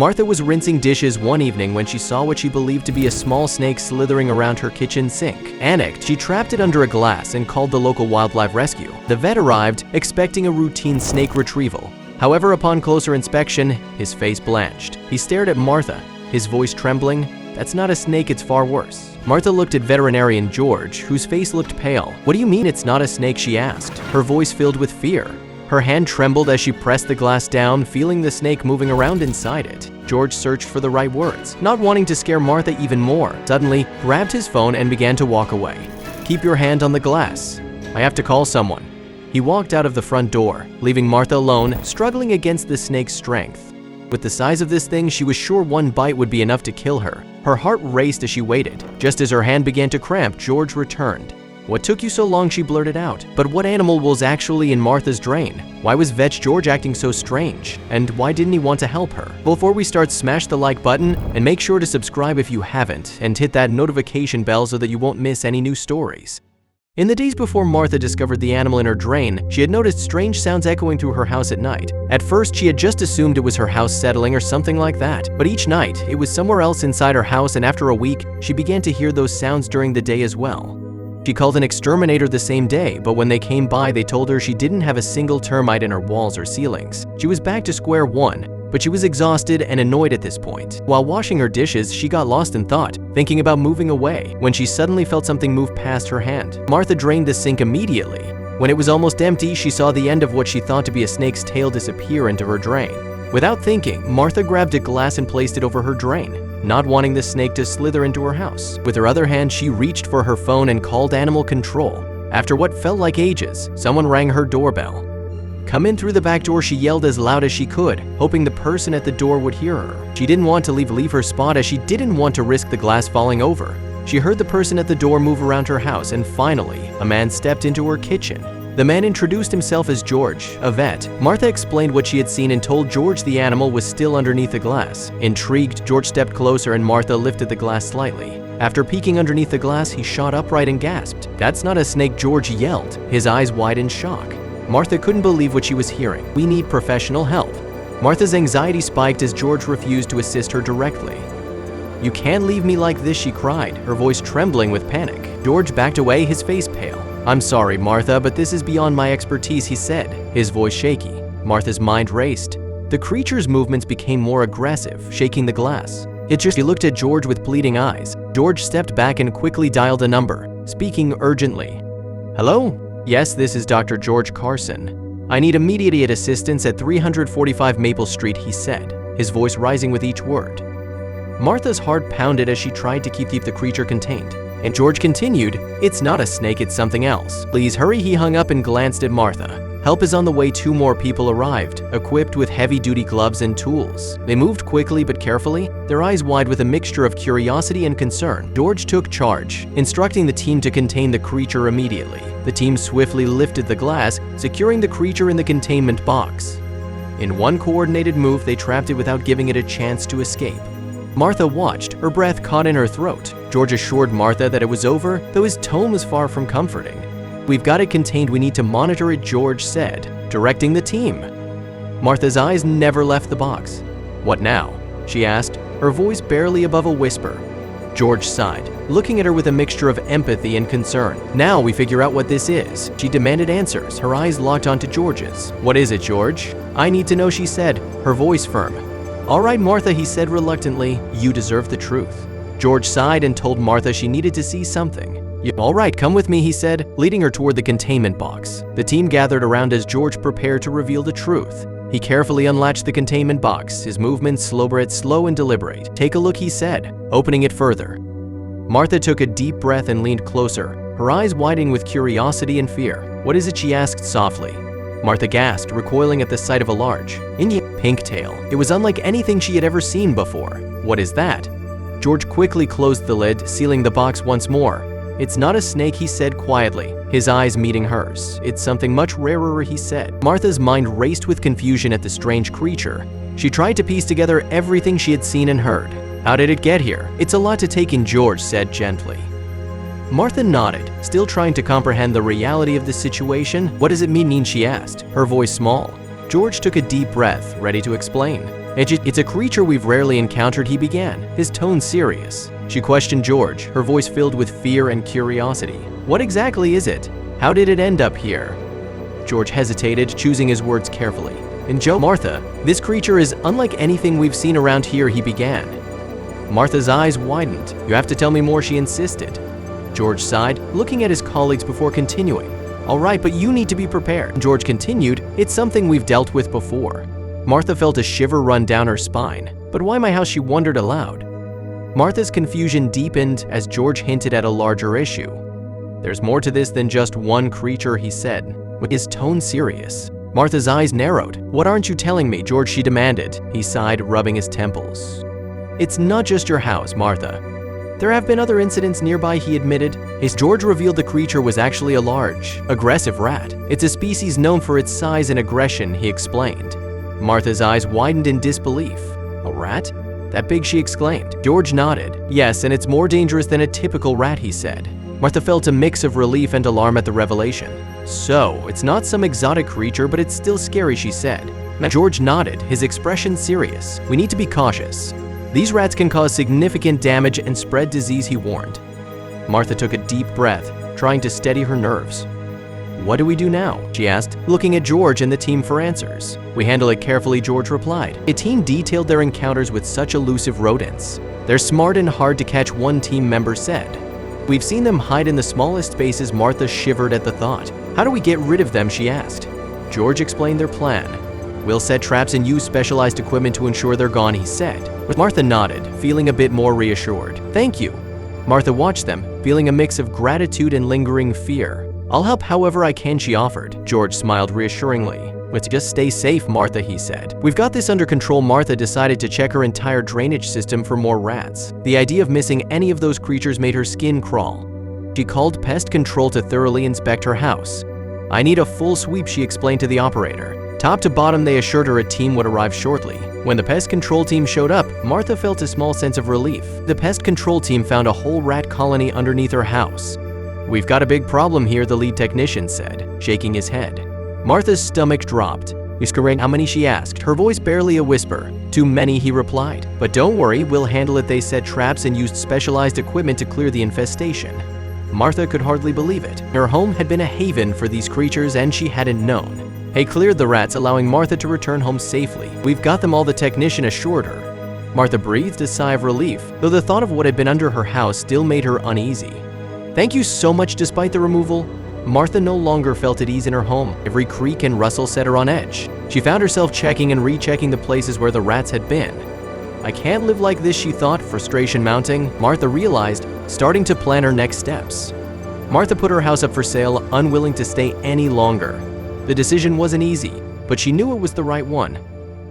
Martha was rinsing dishes one evening when she saw what she believed to be a small snake slithering around her kitchen sink. Panicked, she trapped it under a glass and called the local wildlife rescue. The vet arrived, expecting a routine snake retrieval. However, upon closer inspection, his face blanched. He stared at Martha, his voice trembling. "That's not a snake, it's far worse." Martha looked at veterinarian George, whose face looked pale. "What do you mean it's not a snake?" she asked, her voice filled with fear. Her hand trembled as she pressed the glass down, feeling the snake moving around inside it. George searched for the right words, not wanting to scare Martha even more. Suddenly, grabbed his phone and began to walk away. "Keep your hand on the glass. I have to call someone." He walked out of the front door, leaving Martha alone, struggling against the snake's strength. With the size of this thing, she was sure one bite would be enough to kill her. Her heart raced as she waited. Just as her hand began to cramp, George returned. "What took you so long?" she blurted out. But what animal was actually in Martha's drain? Why was Vet George acting so strange? And why didn't he want to help her? Before we start, smash the like button and make sure to subscribe if you haven't, and hit that notification bell so that you won't miss any new stories. In the days before Martha discovered the animal in her drain, she had noticed strange sounds echoing through her house at night. At first, she had just assumed it was her house settling or something like that. But each night, it was somewhere else inside her house, and after a week, she began to hear those sounds during the day as well. She called an exterminator the same day, but when they came by, they told her she didn't have a single termite in her walls or ceilings. She was back to square one, but she was exhausted and annoyed at this point. While washing her dishes, she got lost in thought, thinking about moving away, when she suddenly felt something move past her hand. Martha drained the sink immediately. When it was almost empty, she saw the end of what she thought to be a snake's tail disappear into her drain. Without thinking, Martha grabbed a glass and placed it over her drain, not wanting the snake to slither into her house. With her other hand, she reached for her phone and called animal control. After what felt like ages, someone rang her doorbell. "Come in through the back door," she yelled as loud as she could, hoping the person at the door would hear her. She didn't want to leave her spot as she didn't want to risk the glass falling over. She heard the person at the door move around her house, and finally, a man stepped into her kitchen. The man introduced himself as George, a vet. Martha explained what she had seen and told George the animal was still underneath the glass. Intrigued, George stepped closer and Martha lifted the glass slightly. After peeking underneath the glass, he shot upright and gasped. "That's not a snake," George yelled, his eyes wide in shock. Martha couldn't believe what she was hearing. "We need professional help." Martha's anxiety spiked as George refused to assist her directly. "You can't leave me like this," she cried, her voice trembling with panic. George backed away, his face pale. "I'm sorry, Martha, but this is beyond my expertise," he said, his voice shaky. Martha's mind raced. The creature's movements became more aggressive, shaking the glass. She looked at George with pleading eyes. George stepped back and quickly dialed a number, speaking urgently. "Hello? Yes, this is Dr. George Carson. I need immediate assistance at 345 Maple Street," he said, his voice rising with each word. Martha's heart pounded as she tried to keep the creature contained. And George continued, "It's not a snake, it's something else. Please hurry." He hung up and glanced at Martha. Help is on the way. 2 more people arrived, equipped with heavy-duty gloves and tools. They moved quickly but carefully, their eyes wide with a mixture of curiosity and concern. George took charge, instructing the team to contain the creature immediately. The team swiftly lifted the glass, securing the creature in the containment box. In one coordinated move, they trapped it without giving it a chance to escape. Martha watched, her breath caught in her throat. George assured Martha that it was over, though his tone was far from comforting. "We've got it contained, we need to monitor it," George said, directing the team. Martha's eyes never left the box. "What now?" she asked, her voice barely above a whisper. George sighed, looking at her with a mixture of empathy and concern. "Now we figure out what this is." She demanded answers, her eyes locked onto George's. "What is it, George?" "I need to know," she said, her voice firm. "All right, Martha," he said reluctantly, "you deserve the truth." George sighed and told Martha she needed to see something. "All right, come with me," he said, leading her toward the containment box. The team gathered around as George prepared to reveal the truth. He carefully unlatched the containment box, his movements slow and deliberate. "Take a look," he said, opening it further. Martha took a deep breath and leaned closer, her eyes widening with curiosity and fear. "What is it?" she asked softly. Martha gasped, recoiling at the sight of a large, Indian pink tail. It was unlike anything she had ever seen before. "What is that?" George quickly closed the lid, sealing the box once more. "It's not a snake," he said quietly, his eyes meeting hers. "It's something much rarer," he said. Martha's mind raced with confusion at the strange creature. She tried to piece together everything she had seen and heard. "How did it get here?" "It's a lot to take in," George said gently. Martha nodded, still trying to comprehend the reality of the situation. "What does it mean?" she asked, her voice small. George took a deep breath, ready to explain. It's a creature we've rarely encountered, he began, his tone serious. She questioned George, her voice filled with fear and curiosity. What exactly is it? How did it end up here? George hesitated, choosing his words carefully. Martha, this creature is unlike anything we've seen around here, he began. Martha's eyes widened. You have to tell me more, she insisted. George sighed, looking at his colleagues before continuing. All right, but you need to be prepared. George continued, it's something we've dealt with before. Martha felt a shiver run down her spine. But why my house, she wondered aloud. Martha's confusion deepened as George hinted at a larger issue. There's more to this than just one creature, he said, with his tone serious. Martha's eyes narrowed. What aren't you telling me, George, she demanded. He sighed, rubbing his temples. It's not just your house, Martha. There have been other incidents nearby, he admitted. George revealed the creature was actually a large, aggressive rat. It's a species known for its size and aggression, he explained. Martha's eyes widened in disbelief. A rat? That big, she exclaimed. George nodded. Yes, and it's more dangerous than a typical rat, he said. Martha felt a mix of relief and alarm at the revelation. So, it's not some exotic creature, but it's still scary, she said. George nodded, his expression serious. We need to be cautious. These rats can cause significant damage and spread disease, he warned. Martha took a deep breath, trying to steady her nerves. What do we do now? She asked, looking at George and the team for answers. We handle it carefully, George replied. The team detailed their encounters with such elusive rodents. They're smart and hard to catch, one team member said. We've seen them hide in the smallest spaces. Martha shivered at the thought. How do we get rid of them, she asked. George explained their plan. We'll set traps and use specialized equipment to ensure they're gone, he said. Martha nodded, feeling a bit more reassured. Thank you. Martha watched them, feeling a mix of gratitude and lingering fear. I'll help however I can, she offered. George smiled reassuringly. Let's just stay safe, Martha, he said. We've got this under control. Martha decided to check her entire drainage system for more rats. The idea of missing any of those creatures made her skin crawl. She called pest control to thoroughly inspect her house. I need a full sweep, she explained to the operator. Top to bottom, they assured her a team would arrive shortly. When the pest control team showed up, Martha felt a small sense of relief. The pest control team found a whole rat colony underneath her house. We've got a big problem here, the lead technician said, shaking his head. Martha's stomach dropped. How many, she asked, her voice barely a whisper. Too many, he replied. But don't worry, we'll handle it. They set traps and used specialized equipment to clear the infestation. Martha could hardly believe it. Her home had been a haven for these creatures and she hadn't known. They cleared the rats, allowing Martha to return home safely. We've got them all, the technician assured her. Martha breathed a sigh of relief, though the thought of what had been under her house still made her uneasy. Thank you so much. Despite the removal, Martha no longer felt at ease in her home. Every creak and rustle set her on edge. She found herself checking and rechecking the places where the rats had been. I can't live like this, she thought, frustration mounting. Martha realized, starting to plan her next steps. Martha put her house up for sale, unwilling to stay any longer. The decision wasn't easy, but she knew it was the right one.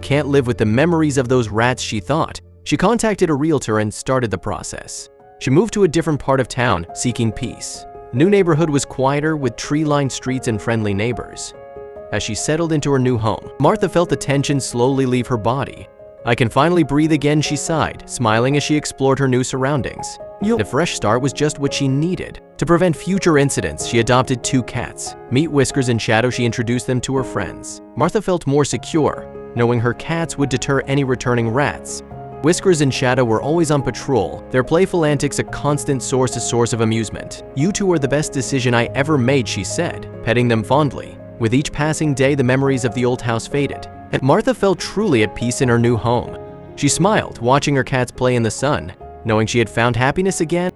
Can't live with the memories of those rats, she thought. She contacted a realtor and started the process. She moved to a different part of town, seeking peace. The new neighborhood was quieter, with tree-lined streets and friendly neighbors. As she settled into her new home, Martha felt the tension slowly leave her body. I can finally breathe again, she sighed, smiling as she explored her new surroundings. A fresh start was just what she needed. To prevent future incidents, she adopted 2 cats. Meet Whiskers and Shadow, she introduced them to her friends. Martha felt more secure, knowing her cats would deter any returning rats. Whiskers and Shadow were always on patrol, their playful antics a constant source of amusement. You two are the best decision I ever made, she said, petting them fondly. With each passing day, the memories of the old house faded, and Martha felt truly at peace in her new home. She smiled, watching her cats play in the sun, knowing she had found happiness again.